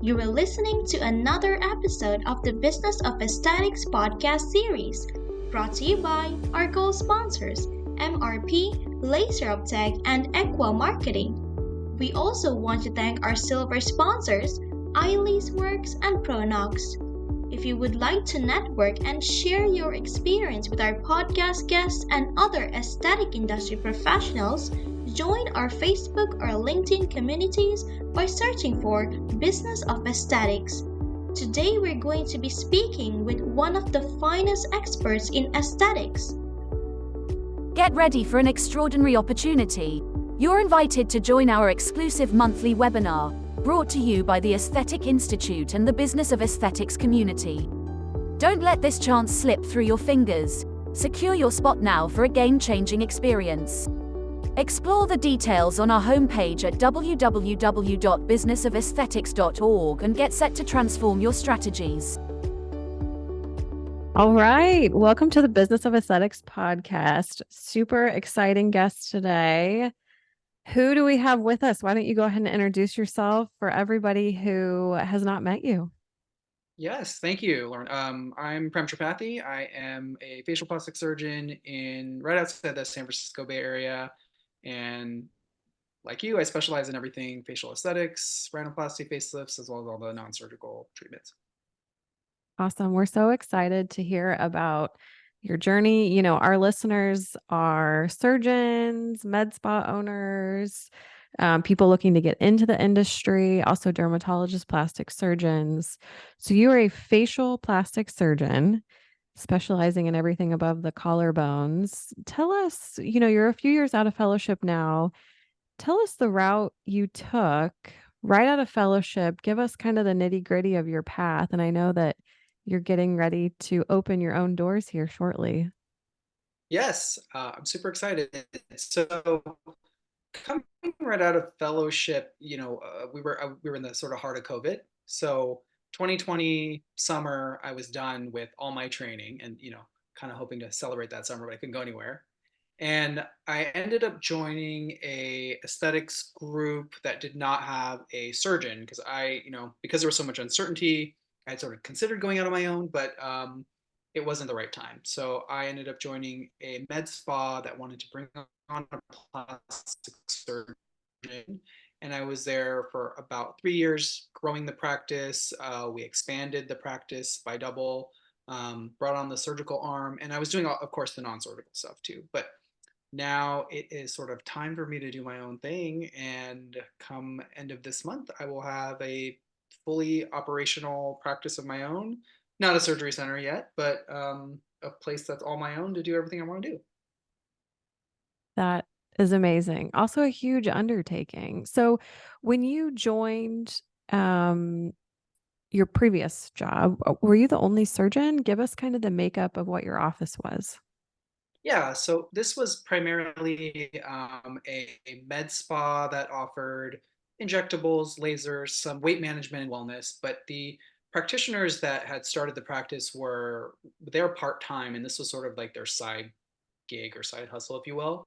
You are listening to another episode of the Business of Aesthetics podcast series, brought to you by our gold sponsors, MRP, Laser Uptech, and Equa Marketing. We also want to thank our silver sponsors, Eilis Works and Pronox. If you would like to network and share your experience with our podcast guests and other aesthetic industry professionals, join our Facebook or LinkedIn communities by searching for Business of Aesthetics. Today we're going to be speaking with one of the finest experts in aesthetics. Get ready for an extraordinary opportunity. You're invited to join our exclusive monthly webinar, brought to you by the Aesthetic Institute and the Business of Aesthetics community. Don't let this chance slip through your fingers. Secure your spot now for a game-changing experience. Explore the details on our homepage at www.businessaesthetics.org and get set to transform your strategies. All right. Welcome to the Business of Aesthetics podcast. Super exciting guest today. Who do we have with us? Why don't you go ahead and introduce yourself for everybody who has not met you? Yes, thank you, Lauren. I'm Prem Tripathi. I am a facial plastic surgeon right outside the San Francisco Bay Area. And like you, I specialize in everything facial aesthetics, rhinoplasty, facelifts, as well as all the non-surgical treatments. Awesome. We're so excited to hear about your journey. You know, our listeners are surgeons, med spa owners, people looking to get into the industry, also dermatologists, plastic surgeons. So you are a facial plastic surgeon specializing in everything above the collarbones. Tell us, you know, you're a few years out of fellowship now. Tell us the route you took right out of fellowship. Give us kind of the nitty gritty of your path. And I know that you're getting ready to open your own doors here shortly. Yes, I'm super excited. So coming right out of fellowship, we were in the sort of heart of COVID. So 2020 summer, I was done with all my training, and kind of hoping to celebrate that summer, but I couldn't go anywhere. And I ended up joining a aesthetics group that did not have a surgeon because because there was so much uncertainty, I had sort of considered going out on my own, but it wasn't the right time. So I ended up joining a med spa that wanted to bring on a plastic surgeon. And I was there for about 3 years, growing the practice. We expanded the practice by double, brought on the surgical arm, and I was doing, of course, the non-surgical stuff too. But now it is sort of time for me to do my own thing. And come end of this month, I will have a fully operational practice of my own. Not a surgery center yet, but a place that's all my own to do everything I want to do. That is amazing. Also a huge undertaking. So when you joined your previous job, were you the only surgeon? Give us kind of the makeup of what your office was. Yeah, so this was primarily a med spa that offered injectables, lasers, some weight management and wellness. But the practitioners that had started the practice they're part-time, and this was sort of like their side gig or side hustle, if you will.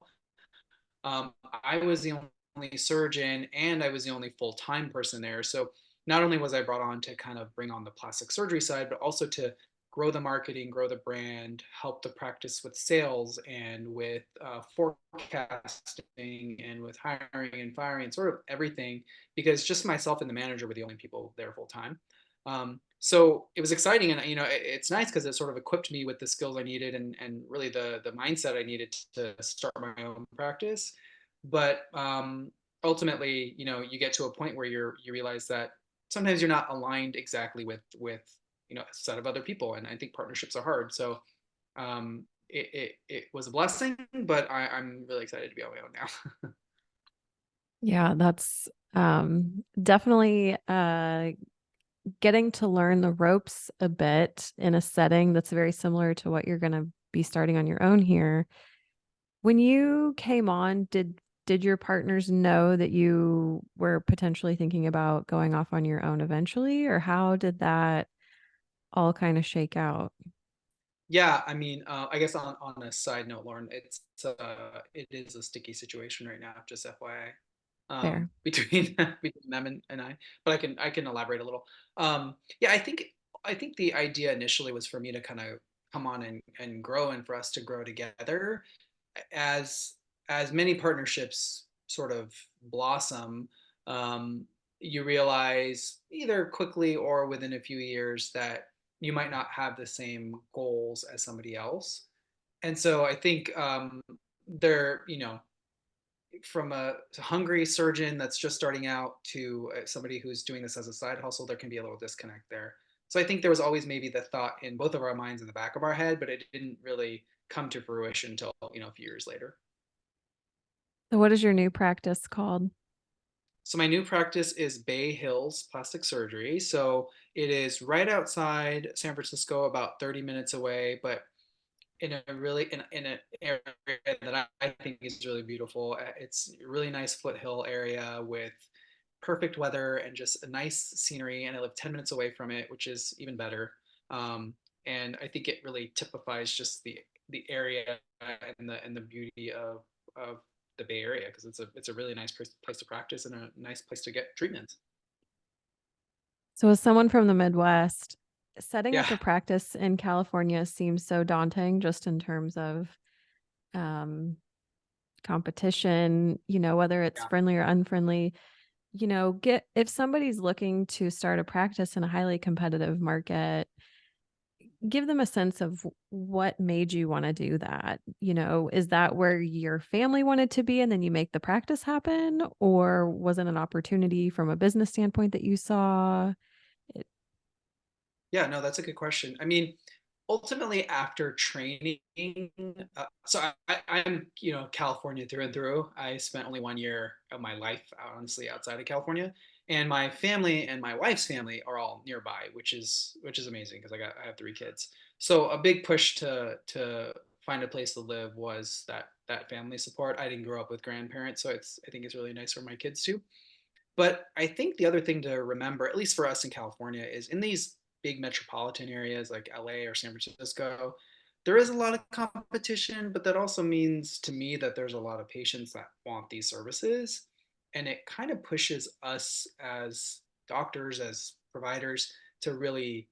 I was the only surgeon and I was the only full-time person there. So not only was I brought on to kind of bring on the plastic surgery side, but also to grow the marketing, grow the brand, help the practice with sales and with forecasting and with hiring and firing and sort of everything, because just myself and the manager were the only people there full time. So it was exciting, and it's nice because it sort of equipped me with the skills I needed and really the mindset I needed to start my own practice. But ultimately, you get to a point where you realize that sometimes you're not aligned exactly with a set of other people, and I think partnerships are hard. So it was a blessing, but I'm really excited to be on my own now. Yeah, that's definitely getting to learn the ropes a bit in a setting that's very similar to what you're going to be starting on your own here. When you came on, did your partners know that you were potentially thinking about going off on your own eventually, or how did that all kind of shake out? Yeah, I mean, I guess on a side note, Lauren, it is a sticky situation right now, just FYI. Fair. between between them and I. But I can elaborate a little. Yeah, I think the idea initially was for me to kind of come on and grow, and for us to grow together as many partnerships sort of blossom. um, you realize either quickly or within a few years that you might not have the same goals as somebody else. And so I think they're, from a hungry surgeon that's just starting out to somebody who's doing this as a side hustle, there can be a little disconnect there. So I think there was always maybe the thought in both of our minds in the back of our head, but it didn't really come to fruition until, a few years later. So what is your new practice called? So my new practice is Bay Hills Plastic Surgery. So it is right outside San Francisco, about 30 minutes away, but in a really in an area that I think is really beautiful. It's a really nice foothill area with perfect weather and just a nice scenery. And I live 10 minutes away from it, which is even better. Um, and I think it really typifies just the area and the beauty of the Bay Area, because it's a really nice place to practice and a nice place to get treatment. So as someone from the Midwest, setting Yeah, up a practice in California seems so daunting just in terms of um, competition, whether it's yeah. friendly or unfriendly. Get if somebody's looking to start a practice in a highly competitive market, give them a sense of what made you want to do that. Is that where your family wanted to be and then you make the practice happen? Or was it an opportunity from a business standpoint that you saw? It- Yeah, no, that's a good question. I mean, ultimately, after training, I'm, California through and through. I spent only 1 year of my life, honestly, outside of California, and my family and my wife's family are all nearby, which is amazing because I have 3 kids. So a big push to find a place to live was that family support. I didn't grow up with grandparents, so I think it's really nice for my kids too. But I think the other thing to remember, at least for us in California, is in these big metropolitan areas like LA or San Francisco, there is a lot of competition, but that also means to me that there's a lot of patients that want these services. And it kind of pushes us as doctors, as providers, to really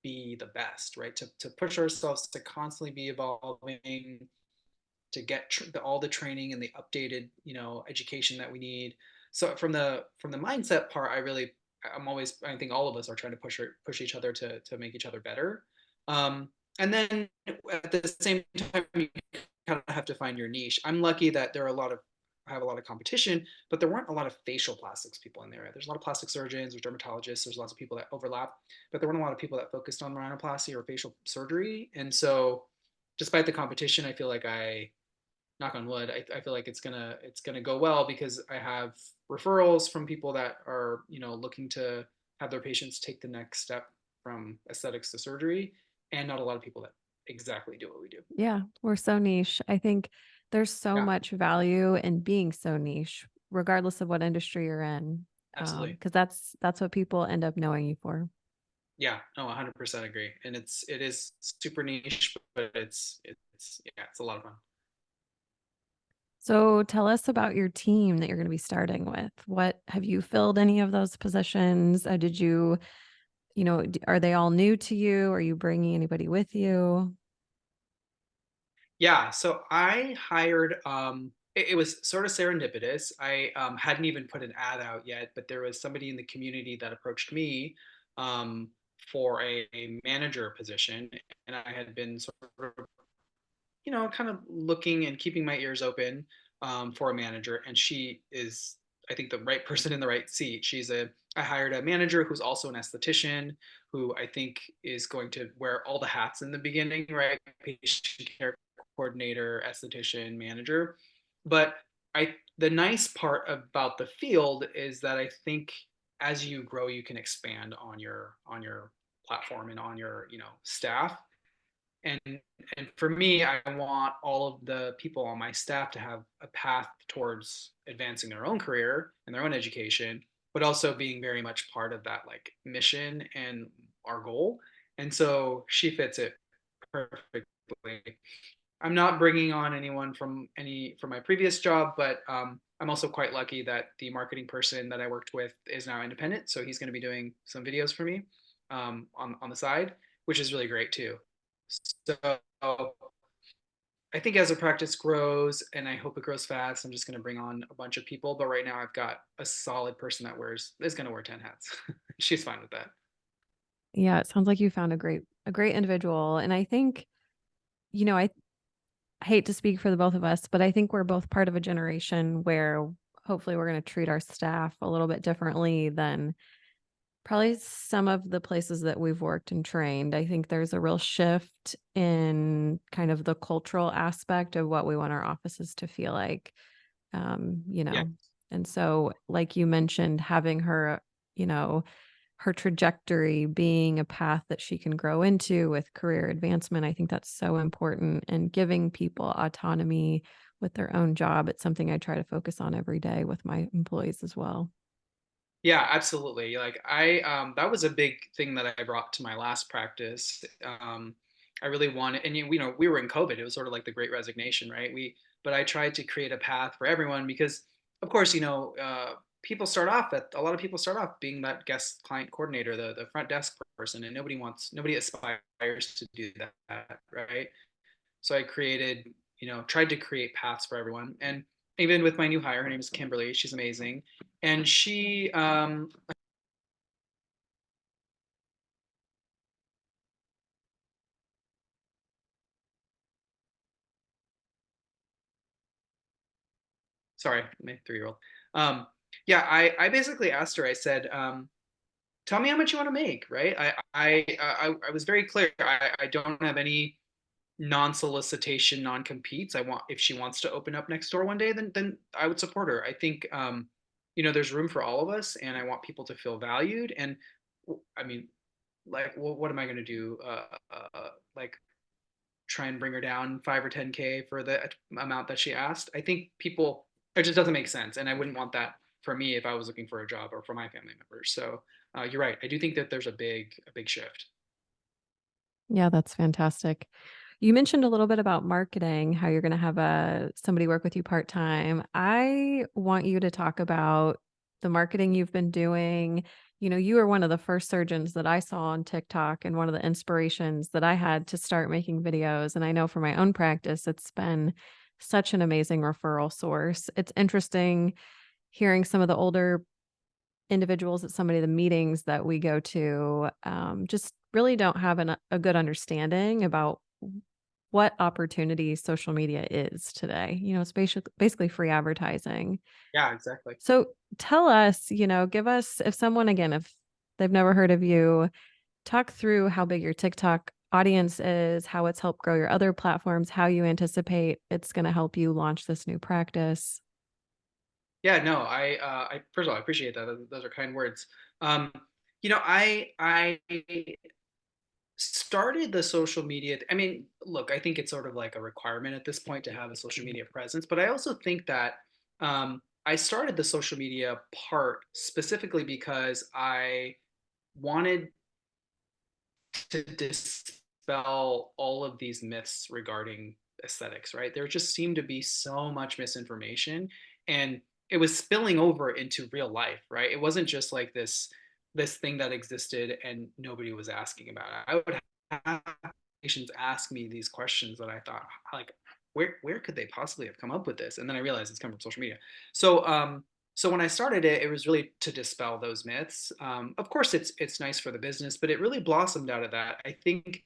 be the best, right? To push ourselves to constantly be evolving, to get all the training and the updated education that we need. So from the mindset part, I think all of us are trying to push each other to make each other better. And then at the same time, you kind of have to find your niche. I'm lucky that there are a lot of I have a lot of competition, but there weren't a lot of facial plastics people in there. There's a lot of plastic surgeons, there's dermatologists, there's lots of people that overlap, but there weren't a lot of people that focused on rhinoplasty or facial surgery. And so despite the competition, I feel like knock on wood, I feel like it's gonna go well because I have referrals from people that are looking to have their patients take the next step from aesthetics to surgery, and not a lot of people that exactly do what we do. Yeah, we're so niche. I think there's so Yeah, much value in being so niche, regardless of what industry you're in, absolutely. because that's what people end up knowing you for. Yeah, no, 100% agree. And it is super niche, but it's a lot of fun. So tell us about your team that you're going to be starting with. What have you filled any of those positions? Did you, are they all new to you? Are you bringing anybody with you? Yeah, so I hired it was sort of serendipitous. I hadn't even put an ad out yet, but there was somebody in the community that approached me um, for a manager position, and I had been sort of kind of looking and keeping my ears open for a manager. And she is, I think, the right person in the right seat. I hired a manager who's also an esthetician, who I think is going to wear all the hats in the beginning, right? Patient care coordinator, esthetician, manager. But the nice part about the field is that I think as you grow, you can expand on your platform and on your staff. And for me, I want all of the people on my staff to have a path towards advancing their own career and their own education, but also being very much part of that like mission and our goal. And so she fits it perfectly. I'm not bringing on anyone from my previous job, but I'm also quite lucky that the marketing person that I worked with is now independent, so he's going to be doing some videos for me on the side, which is really great too. So I think as the practice grows, and I hope it grows fast, I'm just going to bring on a bunch of people. But right now, I've got a solid person that wears is going to wear 10 hats. She's fine with that. Yeah, it sounds like you found a great individual. And I think, I hate to speak for the both of us, but I think we're both part of a generation where hopefully we're going to treat our staff a little bit differently than probably some of the places that we've worked and trained. I think there's a real shift in kind of the cultural aspect of what we want our offices to feel like. um, you Yeah, know, and so, like you mentioned, having her, you know, her trajectory being a path that she can grow into with career advancement, I think that's so important. And giving people autonomy with their own job, it's something I try to focus on every day with my employees as well. yeah, absolutely. Like that was a big thing that I brought to my last practice. I really wanted, and we were in COVID. It was sort of like the Great Resignation, right? But I tried to create a path for everyone because, of course, people start off at a lot of people start off being that guest client coordinator, the front desk person, and nobody aspires to do that, right? So I tried to create paths for everyone. And even with my new hire, her name is Kimberly. She's amazing. And sorry, my 3-year-old. Yeah, I basically asked her, I said, tell me how much you want to make, right? I was very clear. I don't have any non-solicitation, non-competes. I want if she wants to open up next door one day, then I would support her. I think there's room for all of us, and I want people to feel valued. And I mean, like, what am I going to do? Like try and bring her down 5 or 10K for the amount that she asked. I think people it just doesn't make sense, and I wouldn't want that for me if I was looking for a job or for my family members. So you're right. I do think that there's a big shift. Yeah, that's fantastic. You mentioned a little bit about marketing, how you're going to have somebody work with you part-time. I want you to talk about the marketing you've been doing. You were one of the first surgeons that I saw on TikTok and one of the inspirations that I had to start making videos. And I know for my own practice, it's been such an amazing referral source. It's interesting hearing some of the older individuals at some of the meetings that we go to, just really don't have a good understanding about what opportunity social media is today. It's basically free advertising. Yeah, exactly. So tell us, give us, if someone, again, if they've never heard of you, talk through how big your TikTok audience is, how it's helped grow your other platforms, how you anticipate it's going to help you launch this new practice. Yeah, no, I first of all, I appreciate that. Those are kind words. Um, I started the social media. I mean, look, I think it's sort of like a requirement at this point to have a social media presence, but I also think that I started the social media part specifically because I wanted to dispel all of these myths regarding aesthetics, right? There just seemed to be so much misinformation, and it was spilling over into real life, right? It wasn't just like this thing that existed and nobody was asking about it. I would have patients ask me these questions that I thought, like, where could they possibly have come up with this? And then I realized it's come from social media. So when I started it, it was really to dispel those myths. Of course, it's nice for the business, but it really blossomed out of that. I think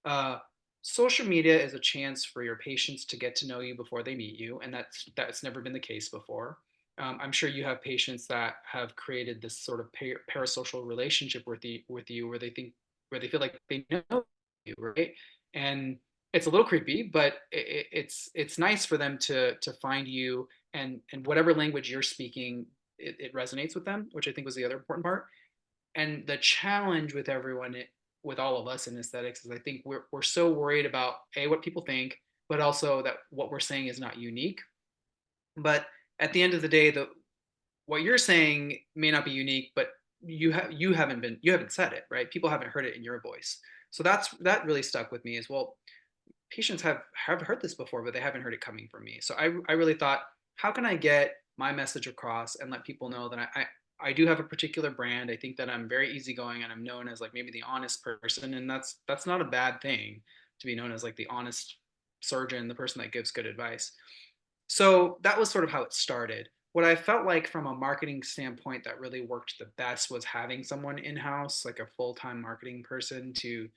uh, social media is a chance for your patients to get to know you before they meet you, and that's never been the case before. I'm sure you have patients that have created this sort of parasocial relationship with you, where they feel like they know you, right? And it's a little creepy, but it's nice for them to find you, and whatever language you're speaking, it resonates with them, which I think was the other important part. And the challenge with with all of us in aesthetics is I think we're so worried about what people think, but also that what we're saying is not unique. But at the end of the day, the what you're saying may not be unique, but you haven't said it, right? People haven't heard it in your voice. So that really stuck with me as well. patients have heard this before, but they haven't heard it coming from me. So I really thought, how can I get my message across and let people know that I do have a particular brand. I think that I'm very easygoing and I'm known as like maybe the honest person, and that's not a bad thing to be known as like the honest surgeon, the person that gives good advice. So that was sort of how it started. What I felt like from a marketing standpoint that really worked the best was having someone in house, like a full time marketing person to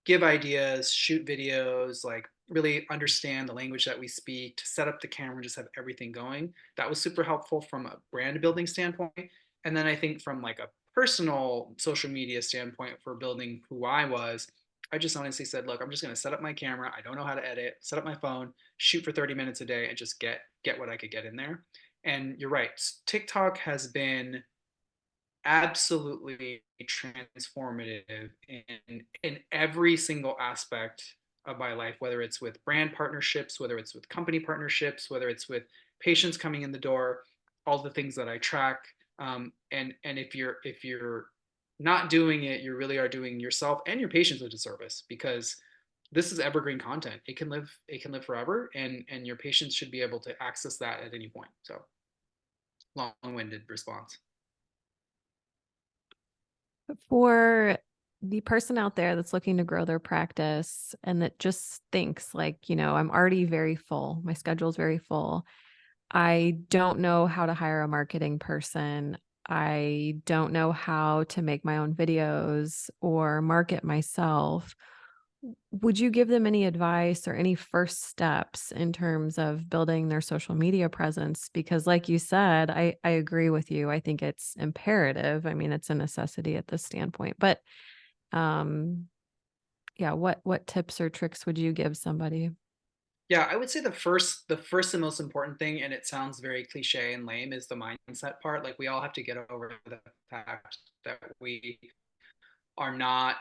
give ideas, shoot videos, like really understand the language that we speak, to set up the camera, just have everything going. That was super helpful from a brand building standpoint. And then I think from like a personal social media standpoint for building who I was, I just honestly said, look, I'm just going to set up my camera. I don't know how to edit, set up my phone, shoot for 30 minutes a day and just get what I could get in there. And you're right. TikTok has been absolutely transformative in every single aspect of my life, whether it's with brand partnerships, whether it's with company partnerships, whether it's with patients coming in the door, all the things that I track. And if you're not doing it, you really are doing yourself and your patients a disservice, because this is evergreen content. It can live forever, and your patients should be able to access that at any point. So long-winded response. For the person out there that's looking to grow their practice and that just thinks like, I'm already very full, my schedule's very full. I don't know how to hire a marketing person. I don't know how to make my own videos or market myself. Would you give them any advice or any first steps in terms of building their social media presence? Because like you said, I agree with you. I think it's imperative. I mean, it's a necessity at this standpoint. But um, yeah, what tips or tricks would you give somebody? Yeah, I would say the first and most important thing, and it sounds very cliche and lame, is the mindset part. Like we all have to get over the fact that we are not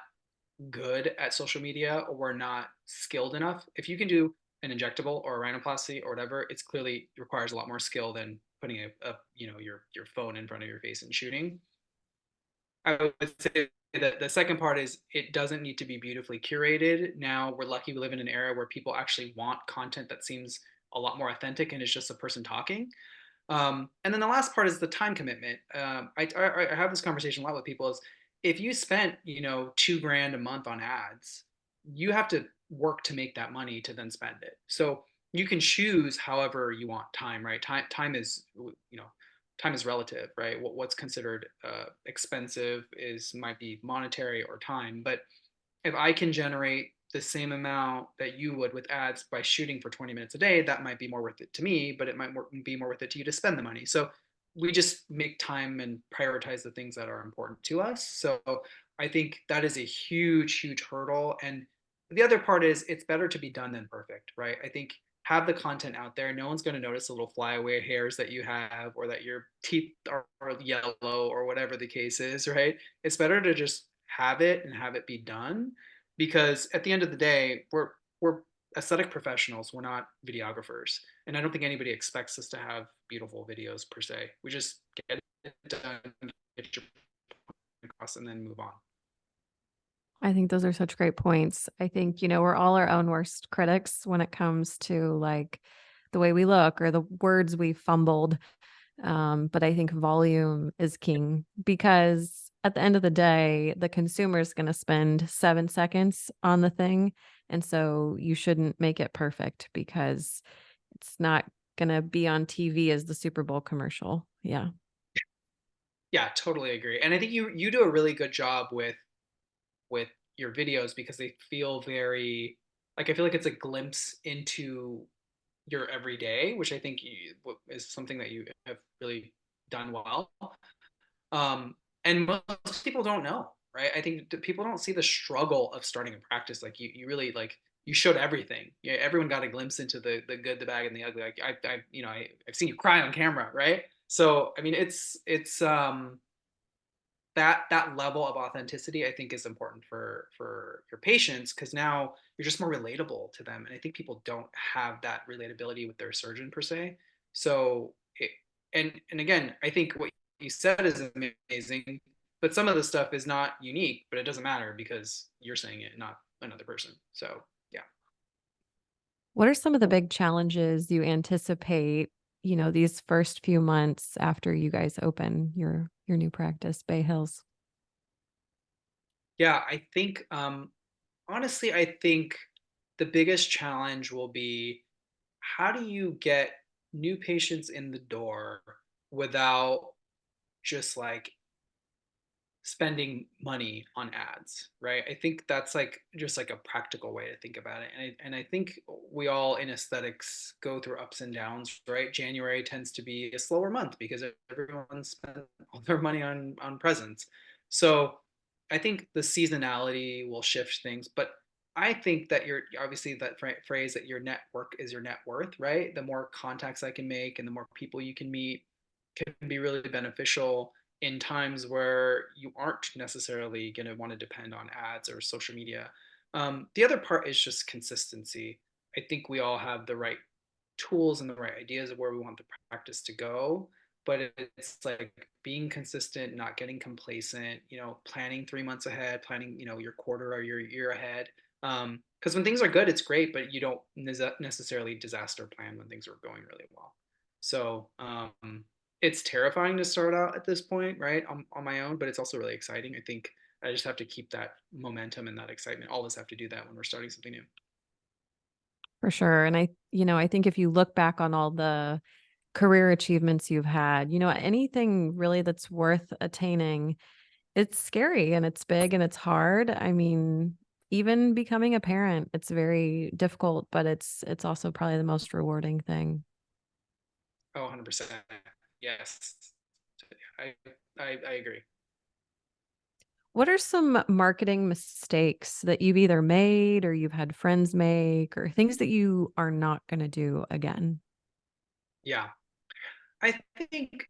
good at social media or we're not skilled enough. If you can do an injectable or a rhinoplasty or whatever, it's clearly requires a lot more skill than putting your phone in front of your face and shooting. I would say that the second part is it doesn't need to be beautifully curated. Now we're lucky we live in an era where people actually want content that seems a lot more authentic and is just a person talking. And then the last part is the time commitment. I have this conversation a lot with people. Is if you spent 2 grand a month on ads, you have to work to make that money to then spend it. So you can choose however you want time, right? Time is relative, right? What's considered expensive is might be monetary or time, but if I can generate the same amount that you would with ads by shooting for 20 minutes a day, that might be more worth it to me, but it might be more worth it to you to spend the money. So we just make time and prioritize the things that are important to us. So I think that is a huge, huge hurdle. And the other part is it's better to be done than perfect, right? I think have the content out there. No one's going to notice the little flyaway hairs that you have or that your teeth are yellow or whatever the case is, right? It's better to just have it and have it be done, because at the end of the day, we're aesthetic professionals. We're not videographers, and I don't think anybody expects us to have beautiful videos per se. We just get it done, get your point across, and then move on. I think those are such great points. I think, we're all our own worst critics when it comes to like the way we look or the words we fumbled. But I think volume is king because at the end of the day, the consumer is going to spend 7 seconds on the thing. And so you shouldn't make it perfect because it's not going to be on TV as the Super Bowl commercial. Yeah. Yeah, totally agree. And I think you do a really good job with your videos because they feel very, like, I feel like it's a glimpse into your everyday, which I think is something that you have really done well. Um, and most people don't know, right? I think people don't see the struggle of starting a practice. Like you really like you showed everything. Yeah, everyone got a glimpse into the good, the bad, and the ugly. Like I've seen you cry on camera, right? So I mean, it's that level of authenticity I think is important for your patients, because now you're just more relatable to them, and I think people don't have that relatability with their surgeon per se. So and again, I think what you said is amazing, but some of the stuff is not unique, but it doesn't matter because you're saying it, not another person. So yeah. What are some of the big challenges you anticipate, these first few months after you guys open your new practice, Bay Hills? Yeah, I think honestly, I think the biggest challenge will be how do you get new patients in the door without just like spending money on ads, right? I think that's like just like a practical way to think about it. And I think we all in aesthetics go through ups and downs, right? January tends to be a slower month because everyone spent all their money on presents. So I think the seasonality will shift things, but I think that you're obviously that phrase that your network is your net worth, right? The more contacts I can make and the more people you can meet can be really beneficial in times where you aren't necessarily going to want to depend on ads or social media. The other part is just consistency. I think we all have the right tools and the right ideas of where we want the practice to go, but it's like being consistent, not getting complacent, planning 3 months ahead, planning, your quarter or your year ahead. Because when things are good, it's great, but you don't necessarily disaster plan when things are going really well. So it's terrifying to start out at this point, right, on my own, but it's also really exciting. I think I just have to keep that momentum and that excitement. All of us have to do that when we're starting something new. For sure. And I think if you look back on all the career achievements you've had, anything really that's worth attaining, it's scary and it's big and it's hard. I mean, even becoming a parent, it's very difficult, but it's also probably the most rewarding thing. Oh, 100%. Yes. I, I agree. What are some marketing mistakes that you've either made or you've had friends make or things that you are not going to do again? Yeah. I think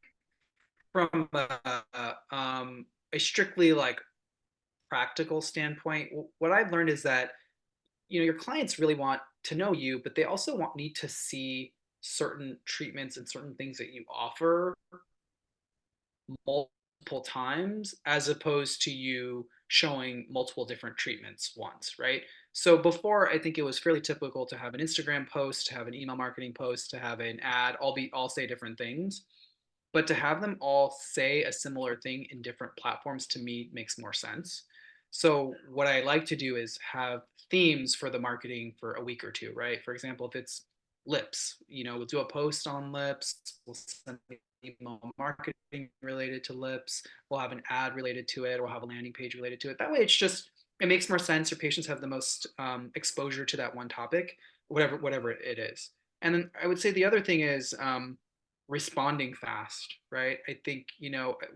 from a strictly like practical standpoint, what I've learned is that your clients really want to know you, but they also need to see certain treatments and certain things that you offer multiple times as opposed to you showing multiple different treatments once, right? So before, I think it was fairly typical to have an Instagram post, to have an email marketing post, to have an ad, all say different things. But to have them all say a similar thing in different platforms to me makes more sense. So what I like to do is have themes for the marketing for a week or two, right? For example, if it's lips, we'll do a post on lips, we'll send email marketing related to lips, we'll have an ad related to it, we'll have a landing page related to it. That way it makes more sense. Your patients have the most exposure to that one topic, whatever it is. And then I would say the other thing is responding fast, right? I think,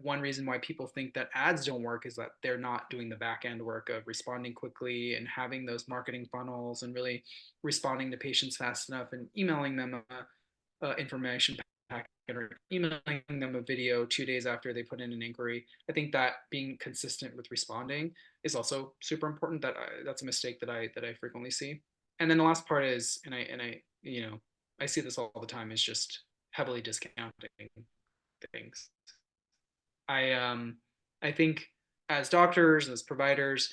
one reason why people think that ads don't work is that they're not doing the back end work of responding quickly and having those marketing funnels and really responding to patients fast enough and emailing them information packet or emailing them a video 2 days after they put in an inquiry. I think that being consistent with responding is also super important. That's a mistake that I frequently see. And then the last part is, and I I see this all the time, is just heavily discounting things. I think as doctors, as providers,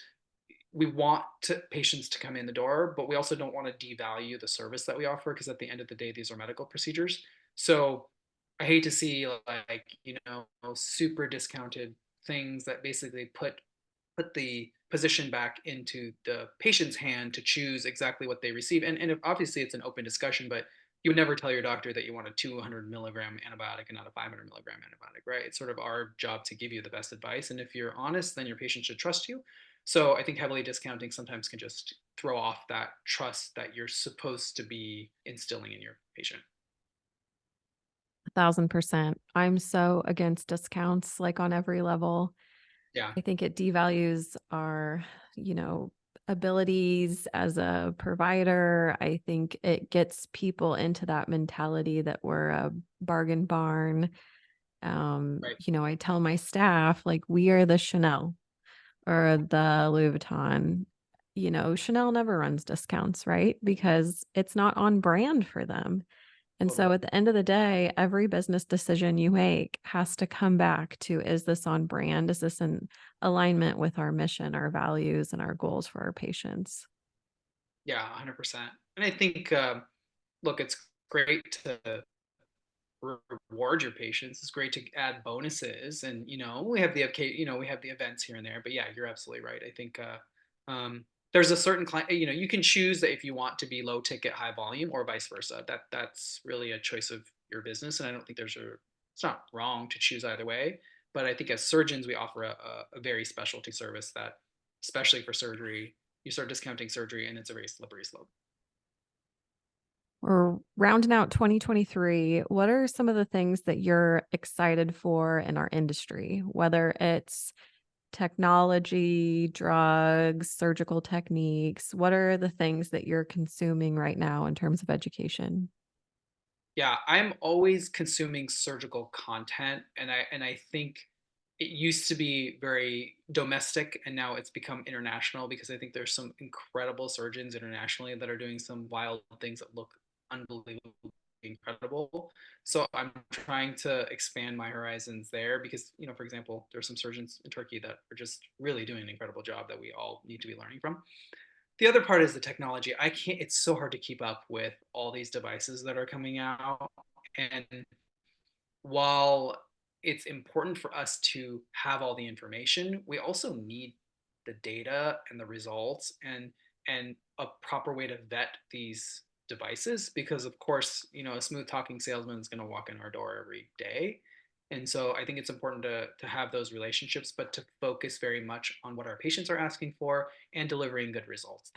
we want patients to come in the door, but we also don't want to devalue the service that we offer because at the end of the day, these are medical procedures. So I hate to see like super discounted things that basically put the position back into the patient's hand to choose exactly what they receive. And obviously it's an open discussion, but you would never tell your doctor that you want a 200 milligram antibiotic and not a 500 milligram antibiotic, right? It's sort of our job to give you the best advice. And if you're honest, then your patient should trust you. So I think heavily discounting sometimes can just throw off that trust that you're supposed to be instilling in your patient. 1,000%. I'm so against discounts, like on every level. Yeah, I think it devalues our, you know, abilities as a provider. I think it gets people into that mentality that we're a bargain barn. right. I tell my staff, like, we are the Chanel or the Louis Vuitton. Chanel never runs discounts, right? Because it's not on brand for them. And so Totally. at the end of the day, every business decision you make has to come back to, is this on brand? Is this in alignment with our mission, our values, and our goals for our patients? Yeah, 100%. And I think, look, it's great to reward your patients. It's great to add bonuses, and we have we have the events here and there. But yeah, you're absolutely right. I think there's a certain client. You can choose that if you want to be low ticket, high volume, or vice versa. That's really a choice of your business, and I don't think it's not wrong to choose either way. But I think as surgeons, we offer a very specialty service that, especially for surgery, you start discounting surgery, and it's a very slippery slope. We're rounding out 2023. What are some of the things that you're excited for in our industry, whether it's technology, drugs, surgical techniques? What are the things that you're consuming right now in terms of education? Yeah, I'm always consuming surgical content, and I think it used to be very domestic, and now it's become international because I think there's some incredible surgeons internationally that are doing some wild things that look unbelievably incredible. So I'm trying to expand my horizons there because, for example, there are some surgeons in Turkey that are just really doing an incredible job that we all need to be learning from. The other part is the technology. I can't, it's so hard to keep up with all these devices that are coming out. And while it's important for us to have all the information, we also need the data and the results and a proper way to vet these devices because of course, a smooth talking salesman is going to walk in our door every day. And so I think it's important to have those relationships, but to focus very much on what our patients are asking for and delivering good results.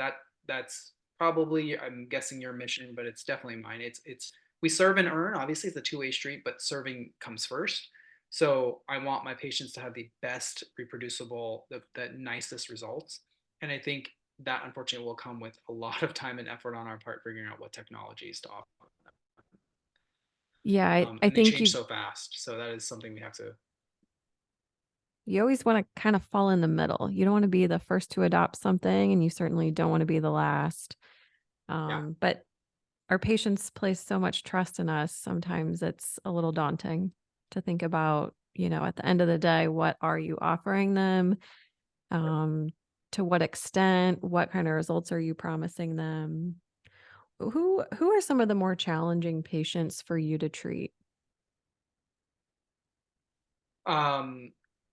That's probably, I'm guessing, your mission, but it's definitely mine. It's we serve and earn. Obviously, it's a two-way street, but serving comes first. So I want my patients to have the best reproducible, the nicest results. And I think that unfortunately will come with a lot of time and effort on our part figuring out what technologies to offer. Yeah, I And they think change you so fast. So that is something we have to, you always want to kind of fall in the middle. You don't want to be the first to adopt something, and you certainly don't want to be the last. yeah. But our patients place so much trust in us. Sometimes it's a little daunting to think about, at the end of the day, what are you offering them? Um, to what extent? What kind of results are you promising them? Who are some of the more challenging patients for you to treat? Um,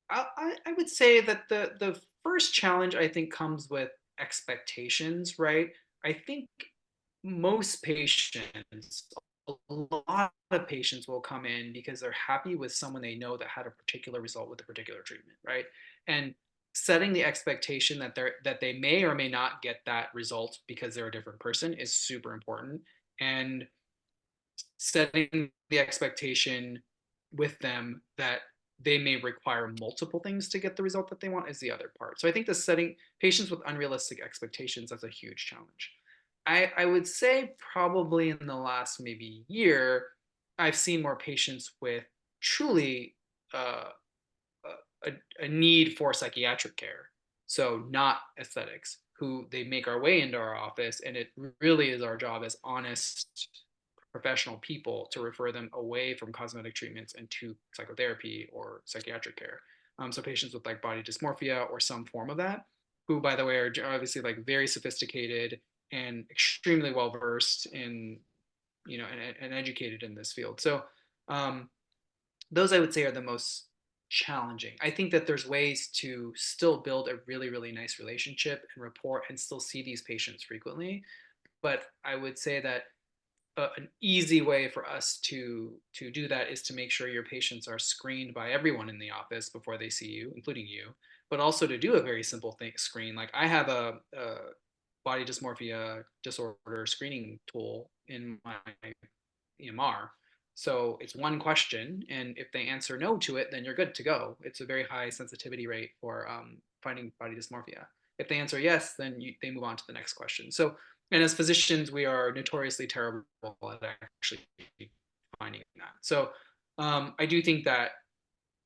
I would say that the first challenge I think comes with expectations, right? I think most patients, a lot of patients will come in because they're happy with someone they know that had a particular result with a particular treatment, right? And setting the expectation that they may or may not get that result because they're a different person is super important. And setting the expectation with them that they may require multiple things to get the result that they want is the other part. So I think the setting patients with unrealistic expectations, that's a huge challenge. I would say probably in the last maybe year, I've seen more patients with truly uh, a need for psychiatric care. So not aesthetics, who they make our way into our office, and it really is our job as honest professional people to refer them away from cosmetic treatments and to psychotherapy or psychiatric care. So patients with like body dysmorphia or some form of that, who by the way are obviously like very sophisticated and extremely well versed in, and educated in this field. So um, those I would say are the most challenging. I think that there's ways to still build a really, really nice relationship and rapport and still see these patients frequently. But I would say that an easy way for us to do that is to make sure your patients are screened by everyone in the office before they see you, including you, but also to do a very simple thing screen. Like I have a body dysmorphia disorder screening tool in my EMR. So it's one question, and if they answer no to it, then you're good to go. It's a very high sensitivity rate for finding body dysmorphia. If they answer yes, then they move on to the next question. So, and as physicians, we are notoriously terrible at actually finding that. So, I do think that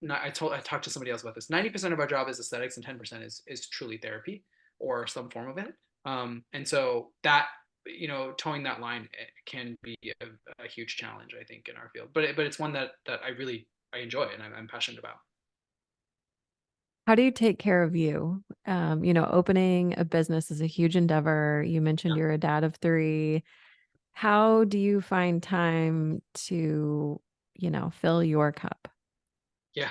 I talked to somebody else about this. 90% of our job is aesthetics, and 10% is truly therapy or some form of it. And so that, towing that line can be a huge challenge, I think, in our field. But it's one that I really I enjoy and I'm passionate about. How do you take care of you? Opening a business is a huge endeavor. You mentioned you're a dad of 3. How do you find time to, fill your cup? Yeah.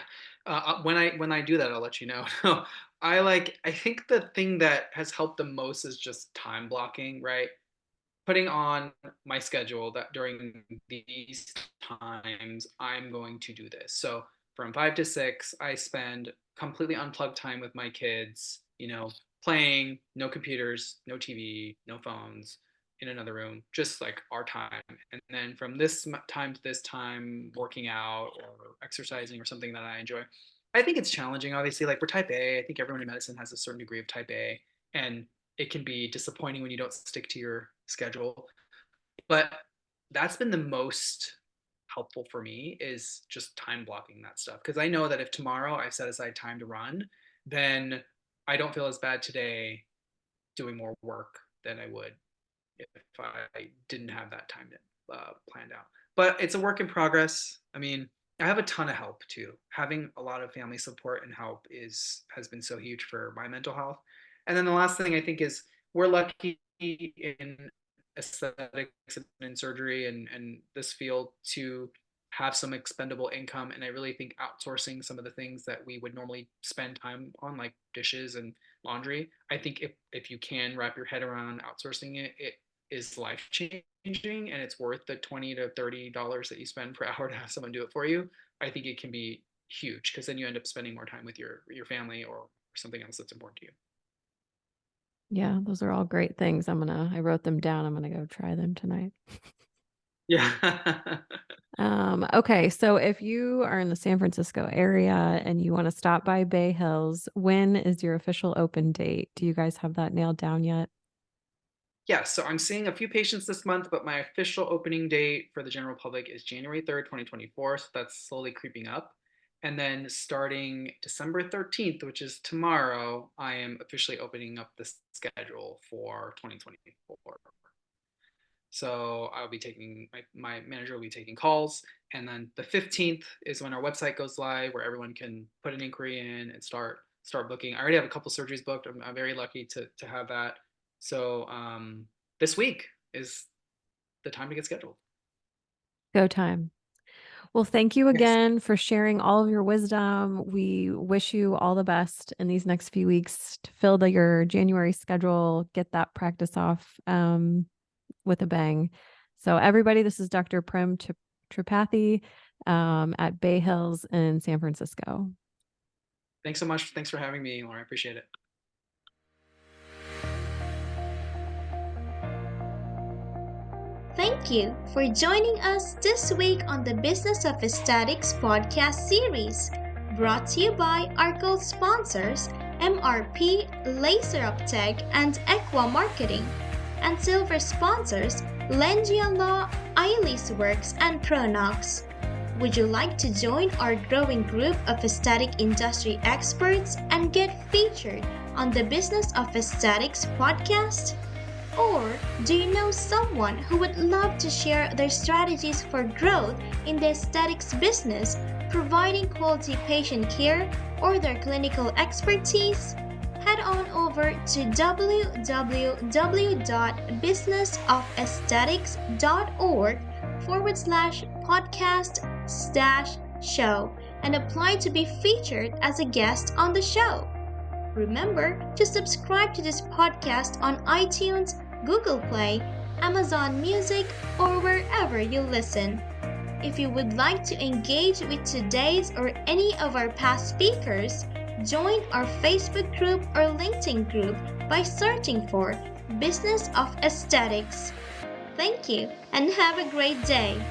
When I do that, I'll let you know. No, I think the thing that has helped the most is just time blocking, right? Putting on my schedule that during these times I'm going to do this. So from 5 to 6, I spend completely unplugged time with my kids, playing, no computers, no TV, no phones, in another room, just like our time. And then from this time to this time, working out or exercising or something that I enjoy. I think it's challenging, obviously. Like we're type A. I think everyone in medicine has a certain degree of type A. And it can be disappointing when you don't stick to your schedule. But that's been the most helpful for me is just time blocking that stuff. Because I know that if tomorrow I set aside time to run, then I don't feel as bad today doing more work than I would if I didn't have that time planned out. But it's a work in progress. I mean, I have a ton of help too. Having a lot of family support and help has been so huge for my mental health. And then the last thing I think is we're lucky in aesthetics and in surgery and this field to have some expendable income. And I really think outsourcing some of the things that we would normally spend time on, like dishes and laundry, I think if you can wrap your head around outsourcing it, it is life changing and it's worth the $20 to $30 that you spend per hour to have someone do it for you. I think it can be huge because then you end up spending more time with your family or something else that's important to you. Yeah, those are all great things. I wrote them down. I'm gonna go try them tonight. Yeah. Okay, so if you are in the San Francisco area and you want to stop by Bay Hills, when is your official open date? Do you guys have that nailed down yet? Yeah, so I'm seeing a few patients this month, but my official opening date for the general public is January 3rd, 2024. So that's slowly creeping up. And then starting December 13th, which is tomorrow, I am officially opening up the schedule for 2024. So I'll be taking my manager will be taking calls, and then the 15th is when our website goes live, where everyone can put an inquiry in and start booking. I already have a couple surgeries booked. I'm very lucky to have that. So this week is the time to get scheduled. Go time. Well, thank you Yes. again for sharing all of your wisdom. We wish you all the best in these next few weeks to fill your January schedule, get that practice off with a bang. So everybody, this is Dr. Prem Tripathi at Bay Hills in San Francisco. Thanks so much. Thanks for having me, Laura. I appreciate it. Thank you for joining us this week on the Business of Aesthetics podcast series, brought to you by our gold sponsors, MRP, Laser Uptech, and Equa Marketing, and silver sponsors, Lengia Law, Eilis Works, and Pronox. Would you like to join our growing group of aesthetic industry experts and get featured on the Business of Aesthetics podcast? Or do you know someone who would love to share their strategies for growth in the aesthetics business, providing quality patient care or their clinical expertise? Head on over to www.businessofaesthetics.org/podcast-show and apply to be featured as a guest on the show. Remember to subscribe to this podcast on iTunes, Google Play, Amazon Music, or wherever you listen. If you would like to engage with today's or any of our past speakers, join our Facebook group or LinkedIn group by searching for Business of Aesthetics. Thank you and have a great day.